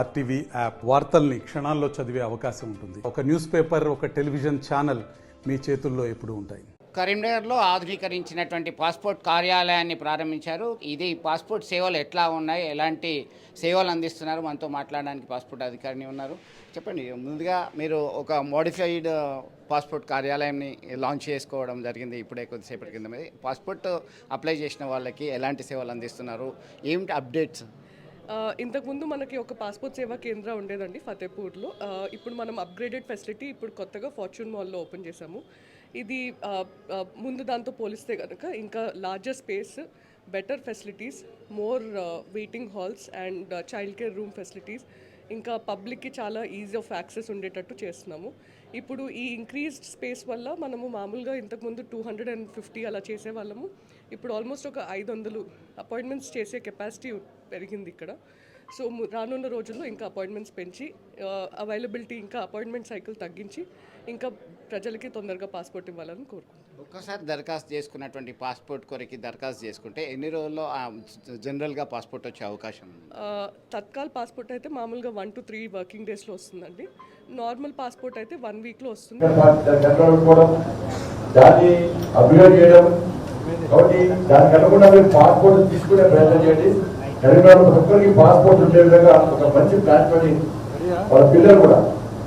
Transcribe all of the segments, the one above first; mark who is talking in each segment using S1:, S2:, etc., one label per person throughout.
S1: RTV app వార్తల్ని క్షణాల్లో చదివే అవకాశం ఉంటుంది. ఒక న్యూస్ పేపర్, ఒక టెలివిజన్ ఛానల్ మీ చేతుల్లో ఎప్పుడూ ఉంటాయి.
S2: కరీంనగర్లో ఆధునీకరించినటువంటి పాస్పోర్ట్ కార్యాలయాన్ని ప్రారంభించారు. ఇది పాస్పోర్ట్ సేవలు ఎట్లా ఉన్నాయి, ఎలాంటి సేవలు అందిస్తున్నారు, మనతో మాట్లాడడానికి పాస్పోర్ట్ అధికారిని ఉన్నారు. చెప్పండి, ముందుగా మీరు ఒక మోడిఫైడ్ పాస్పోర్ట్ కార్యాలయాన్ని లాంచ్ చేసుకోవడం జరిగింది ఇప్పుడే కొద్దిసేపటి కింద. మీద పాస్పోర్ట్ అప్లై చేసిన వాళ్ళకి ఎలాంటి సేవలు అందిస్తున్నారు, ఏమిటి అప్డేట్స్?
S3: ఇంతకుముందు మనకి ఒక పాస్పోర్ట్ సేవా కేంద్రం ఉండేదండి ఫతేపూర్లో. ఇప్పుడు మనం అప్గ్రేడెడ్ ఫెసిలిటీ ఇప్పుడు కొత్తగా ఫార్చ్యూన్ మాల్లో ఓపెన్ చేసాము. ఇది ముందు దాంతో పోలిస్తే కనుక ఇంకా larger space, better facilities, more waiting halls and child care room facilities, ఇంకా పబ్లిక్కి చాలా ఈజీ ఆఫ్ యాక్సెస్ ఉండేటట్టు చేస్తున్నాము. ఇప్పుడు ఈ ఇంక్రీజ్డ్ స్పేస్ వల్ల మనము మామూలుగా ఇంతకుముందు 250 అలా చేసేవాళ్ళము. ఇప్పుడు ఆల్మోస్ట్ ఒక 500 అపాయింట్మెంట్స్ చేసే కెపాసిటీ పెరిగింది ఇక్కడ. సో రానున్న రోజుల్లో ఇంకా అపాయింట్మెంట్స్ పెంచి అవైలబిలిటీ, ఇంకా అపాయింట్మెంట్ సైకిల్ తగ్గించి ఇంకా ప్రజలకి తొందరగా పాస్పోర్ట్ ఇవ్వాలని కోరుకుంటున్నాను.
S2: ఒక్కసారి దరఖాస్తు చేసుకున్నటువంటి పాస్పోర్ట్ కొరకు దరఖాస్తు చేసుకుంటే ఎన్ని రోజుల్లో జనరల్గా పాస్పోర్ట్ వచ్చే అవకాశం ఉంది?
S3: తత్కాల్ పాస్పోర్ట్ అయితే మామూలుగా 1 to 3 వర్కింగ్ డేస్లో వస్తుందండి. నార్మల్ పాస్పోర్ట్ అయితే 1 వీక్లో వస్తుంది.
S4: దాన్ని అప్గ్రేడ్ చేయడం కాబట్టి దానికి అనుగుణంగా మీరు పాస్పోర్ట్ తీసుకునే ప్రయత్నం చేయండి. కరీంనగర్ ఒక్కరికి పాస్పోర్ట్ ఉండే విధంగా ఒక మంచి ప్లాట్ఫామ్ వాళ్ళ పిల్లలు కూడా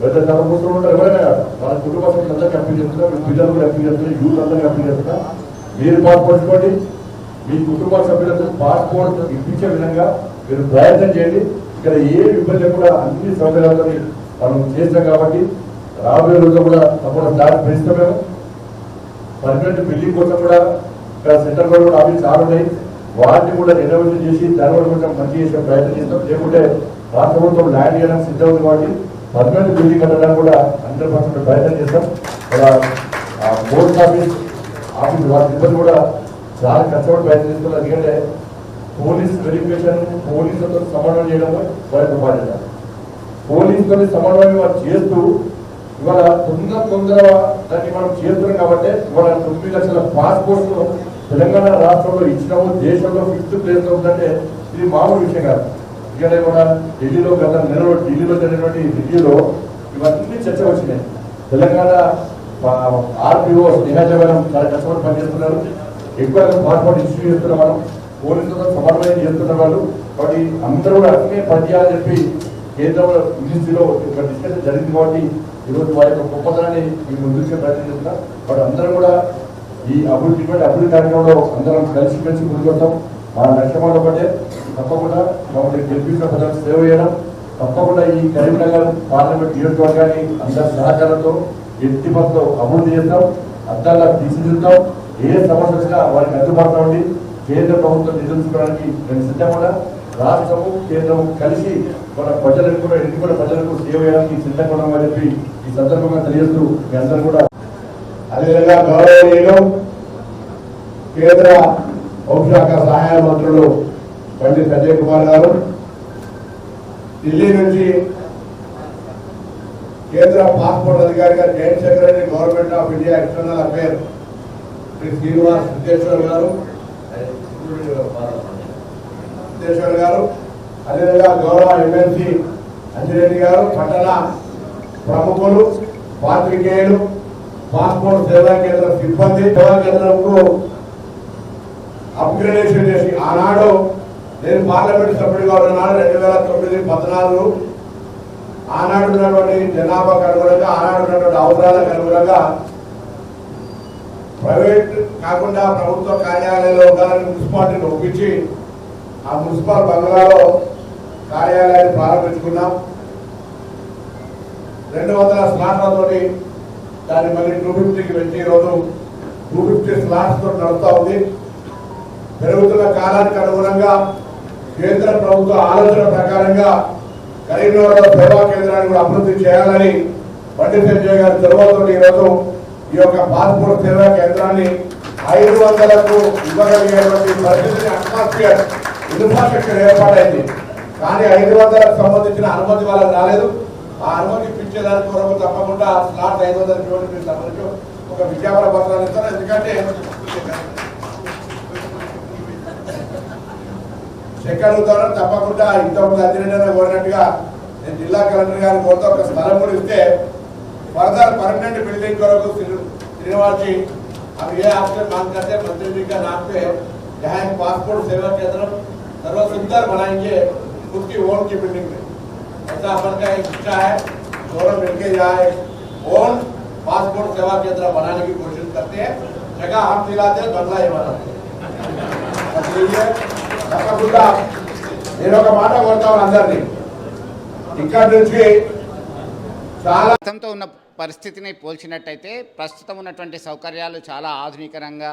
S4: పెద్ద తన పుస్తకం ఉంటారు, ఎవరైనా కాదు వాళ్ళ కుటుంబ సభ్యులందరికీ అప్పీల్ చేస్తున్నారు, మీ పిల్లలు కూడా అప్పీల్ చేస్తున్నారు, యూత్ అందరికీ అప్పీల్ చేస్తున్నారు. మీరు పాస్పోర్ట్ ఇవ్వండి, మీ కుటుంబ సభ్యులకు పాస్పోర్ట్ ఇప్పించే విధంగా మీరు ప్రయత్నం చేయండి. ఇక్కడ ఏ ఇబ్బంది కూడా అన్ని సౌకర్యాలతో మనం చేస్తాం కాబట్టి రాబోయే రోజుల్లో కూడా తప్పకుండా స్టార్ట్ పెంచుతామేమో. పర్మనెంట్ బిల్డింగ్ కోసం కూడా ఇక్కడ సెంటర్ కూడా ఆఫీస్ చాలా ఉన్నాయి, వాటిని కూడా రెనోవేషన్ చేసి దానివల్ల కొంచెం మంచి చేసే ప్రయత్నం చేస్తాం. లేకుంటే రాష్ట్ర ప్రభుత్వం ల్యాండ్ చేయడానికి సిద్ధం ఉంది కాబట్టి పర్మనెంట్ బిల్డింగ్ కట్టడానికి కూడా 100% ప్రయత్నం చేస్తాం. పోస్ట్ ఆఫీస్ వాటి ఇబ్బంది కూడా చాలా కష్టపడి ప్రయత్నం చేస్తున్నారు. ఎందుకంటే పోలీస్ వెరిఫికేషన్, పోలీసులతో సమన్వయం చేయడం వారి బాధ్యత. పోలీసుతో సమన్వయం వారు చేస్తూ ఇవాళ తొందర దాన్ని మనం చేస్తున్నాం కాబట్టి ఇవాళ 9 లక్షల పాస్పోర్ట్స్ తెలంగాణ రాష్ట్రంలో ఇచ్చినాము. దేశంలో 5th ప్లేస్లో ఉందంటే ఇది మామూలు విషయం కాదు. ఇక్కడ కూడా ఢిల్లీలో గత నెలలో ఢిల్లీలో జరిగినటువంటి రివ్యూలో ఇవన్నీ చర్చ వచ్చినాయి. తెలంగాణ ఆర్టీఓ నిహాజనం చాలా కష్టపడి పనిచేస్తున్నారు. ఎక్కువ పాస్పోర్ట్ ఇష్యూ చేస్తున్న మనం పోలీసులతో సమన్వయం చేస్తున్న వాళ్ళు. కాబట్టి అందరూ కూడా అన్నీ పనిచేయాలని చెప్పి కేంద్రంలో మినిస్ట్రీలో ఒక డిస్కషన్ జరిగింది. కాబట్టి ఈరోజు వారి యొక్క గొప్పతనాన్ని మీ ముందుకు ప్రయత్నం చేస్తున్నారు. కాబట్టి అందరూ కూడా ఈ అభివృద్ధి కార్యక్రమంలో అందరం కలిసి ముందుకు వస్తాం. మన లక్ష్యం ఒకటే, తప్పకుండా మమ్మల్ని గెలిపించిన ప్రజలకు సేవ చేయడం. తప్పకుండా ఈ కరీంనగర్ పార్లమెంట్ నియోజకవర్గాన్ని అందరి సహకారంతో ఎత్తి పథలో అభివృద్ధి చేస్తాం, అద్దాలా తీర్చిదిద్దాం. ఏ సమస్య వచ్చినా వారికి అందుబాటులో ఉండి కేంద్ర ప్రభుత్వం నిధులుకోవడానికి నేను సిద్ధంగా, రాష్ట్రము కేంద్రము కలిసి మన ప్రజలకు కూడా ఎన్నికల ప్రజలకు సేవ చేయడానికి సిద్ధంగా ఉన్నామని చెప్పి ఈ సందర్భంగా తెలియజేస్తూ మీ అందరూ కూడా. అదేవిధంగా గౌరవనీయులు కేంద్ర హోంశాఖ సహాయ మంత్రులు బండి సంజయ్ కుమార్ గారు, ఢిల్లీ నుంచి కేంద్ర పాస్పోర్ట్ అధికారిగా joint secretary government of India external affair Shri Srinivas Siddheshwar గారు, అదేవిధంగా గౌరవ ఎమ్మెల్సీ అంజిరెడ్డి గారు, పట్టణ ప్రముఖులు, పాత్రికేయులు, పాస్పోర్ట్ సేవా కేంద్ర సిబ్బంది, సేవా కేంద్రంకు అప్గ్రేడేషన్ చేసి ఆనాడు నేను పార్లమెంట్ సభ్యుడిగా ఉన్నాను 2009-14 ఆనాడు ఉన్నటువంటి జనాభాకు అనుగుణంగా, ఆనాడు ఉన్నటువంటి అవసరాలకు అనుగుణంగా ప్రైవేట్ కాకుండా ప్రభుత్వ కార్యాలయంలో ఉండాలని మున్సిపాలిటీని ఒప్పించి ఆ మున్సిపల్ బంగ్లాలో కార్యాలయాన్ని ప్రారంభించుకున్నాం. 200 స్లాట్లతో దాన్ని మళ్ళీ 250కి పెంచి ఈరోజు 250 స్లాట్స్ తో నడుస్తూ ఉంది. పెరుగుతున్న కాలానికి అనుగుణంగా కేంద్ర ప్రభుత్వ ఆలోచన ప్రకారంగా కరీంనగర్లో సేవా కేంద్రాన్ని కూడా అభివృద్ధి చేయాలని బండి సంజయ్ గారి చొరవతో ఈరోజు ఈ యొక్క పాస్పోర్ట్ సేవా కేంద్రాన్ని 500కు ఇవ్వగలిగేటువంటి పరిస్థితిని అట్మాస్ఫియర్ ఇన్ఫ్రాస్ట్రక్చర్ ఏర్పాటైంది. కానీ 500కు సంబంధించిన అనుమతి వాళ్ళకి రాలేదు. ఆ అనుమతి ఇప్పించేదానికి కొరకు తప్పకుండా స్లాట్ 500 కిలోమీటర్లకు సంబంధించి ఒక విజ్ఞాపన పత్రాలు ఇస్తారు. ఎందుకంటే చెక్ అడుగుతారు, తప్పకుండా ఇంతకుముందు అధినేత కోరినట్టుగా
S5: నేను జిల్లా కలెక్టర్ గారి కొంత ఒక స్థలం కూడా ఇస్తే फर्दर परमानेंट बिल्डिंग करो श्रीनिवास जी अब ये आपसे मांग करते हैं मंत्री जी का नाम पे यहाँ एक पासपोर्ट सेवा केंद्र सर्व सुंदर बनाएंगे खुद की ओन की बिल्डिंग में। ऐसा अपन का एक इच्छा है, दोनों मिलकर यहाँ एक ओन पासपोर्ट सेवा केंद्र बनाने की कोशिश करते हैं। जगह हम दिलाते हैं, बंगला ये बनाते हैं। నేను ఒక మాట కోరుతాను అందరినీ, ఇక్కడ నుంచి చాలా
S2: గతంతో ఉన్న పరిస్థితిని పోల్చినట్టయితే ప్రస్తుతం ఉన్నటువంటి సౌకర్యాలు చాలా ఆధునికరంగా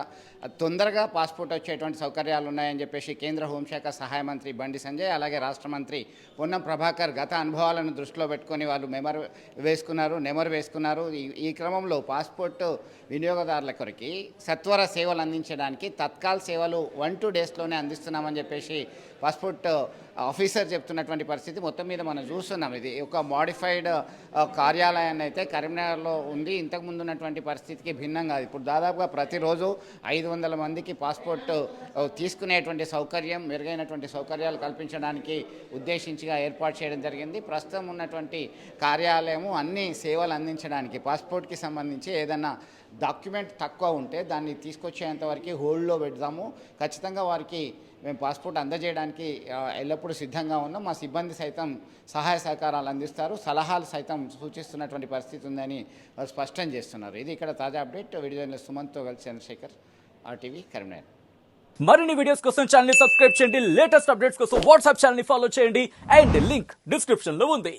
S2: తొందరగా పాస్పోర్ట్ వచ్చేటువంటి సౌకర్యాలు ఉన్నాయని చెప్పేసి కేంద్ర హోంశాఖ సహాయ మంత్రి బండి సంజయ్ అలాగే రాష్ట్ర మంత్రి పొన్నం ప్రభాకర్ గత అనుభవాలను దృష్టిలో పెట్టుకొని వాళ్ళు నెమరు వేసుకున్నారు. ఈ క్రమంలో పాస్పోర్ట్ వినియోగదారుల కొరికి సత్వర సేవలు అందించడానికి తత్కాల్ సేవలు 1-2 డేస్లోనే అందిస్తున్నామని చెప్పేసి పాస్పోర్ట్ ఆఫీసర్ చెప్తున్నటువంటి పరిస్థితి మొత్తం మీద మనం చూస్తున్నాం. ఇది ఒక మోడిఫైడ్ కార్యాలయాన్ని అయితే కరీంనగర్లో ఉంది. ఇంతకుముందు ఉన్నటువంటి పరిస్థితికి భిన్నంగా ఇప్పుడు దాదాపుగా ప్రతిరోజు 500 మందికి పాస్పోర్ట్ తీసుకునేటువంటి సౌకర్యం, మెరుగైనటువంటి సౌకర్యాలు కల్పించడానికి ఉద్దేశించిగా ఏర్పాటు చేయడం జరిగింది. ప్రస్తుతం ఉన్నటువంటి కార్యాలయము అన్ని సేవలు అందించడానికి పాస్పోర్ట్కి సంబంధించి ఏదన్నా డాక్యుమెంట్ తక్కువ ఉంటే దాన్ని తీసుకొచ్చేంత వరకు హోల్డ్లో పెడదాము. ఖచ్చితంగా వారికి మేము పాస్పోర్ట్ అందజేయడానికి ఎల్లప్పుడూ సిద్ధంగా ఉన్నాం. మా సిబ్బంది సైతం సహాయ సహకారాలు అందిస్తారు, సలహాలు సైతం సూచిస్తున్నటువంటి పరిస్థితి ఉందని వారు స్పష్టం చేస్తున్నారు. ఇది ఇక్కడ తాజా అప్డేట్. వీడియో జర్నలిస్ట్ సుమంత్తో కలిసి చంద్రశేఖర్, RTV కరీంనగర్.
S6: మరిన్ని వీడియోస్ కోసం ఛానల్ ని సబ్స్క్రైబ్ చేయండి, లేటెస్ట్ అప్డేట్స్ కోసం వాట్సాప్ ఛానల్ ని ఫాలో చేయండి అండ్ లింక్ డిస్క్రిప్షన్ లో ఉంది.